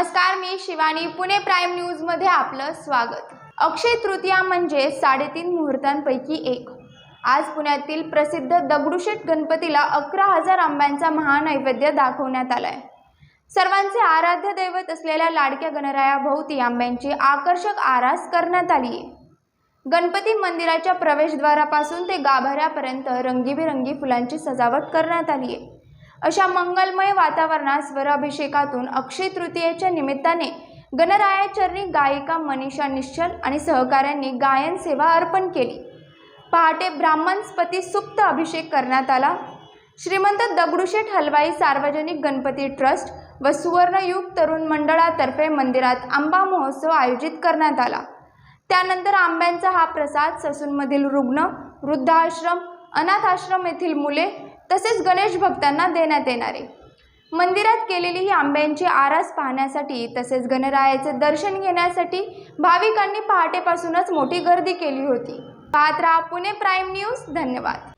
नमस्कार, मी Shivani. Pune prime news मध्ये आपलं स्वागत. अक्षय तृतीया म्हणजे 3.5 मुहूर्तांपैकी एक. आज पुण्यातील प्रसिद्ध दगडूशेठ गणपतीला 11,000 आंब्यांचा महानैवेद्य दाखवण्यात आलाय. सर्वांचे आराध्य दैवत असलेल्या लाडक्या गणरायाभोवती आंब्यांची आकर्षक आरास करण्यात आली आहे. गणपती मंदिराच्या प्रवेशद्वारापासून ते गाभाऱ्यापर्यंत रंगीबेरंगी फुलांची सजावट करण्यात आली आहे. अशा मंगलमय वातावरणात स्वराभिषेकातून अक्षय तृतीयेच्या निमित्ताने गणरायाचरणी गायिका मनीषा निश्चल आणि सहकाऱ्यांनी गायन सेवा अर्पण केली. पहाटे ब्राह्मणस्पती सुप्त अभिषेक करण्यात आला. श्रीमंत दगडूशेठ हलवाई सार्वजनिक गणपती ट्रस्ट व सुवर्णयुग तरुण मंडळातर्फे मंदिरात आंबा महोत्सव आयोजित करण्यात आला. त्यानंतर आंब्यांचा हा प्रसाद ससूनमधील रुग्ण, वृद्धाश्रम, अनाथ आश्रम येथील मुले तसेच गणेश भक्तांना देण्यात येणार आहे. मंदिरात केलेली ही आंब्यांची आरास पाहण्यासाठी तसेच गणरायाचे दर्शन घेण्यासाठी भाविकांनी पहाटेपासूनच मोठी गर्दी केली होती. पाहत रहा पुणे प्राईम न्यूज. धन्यवाद.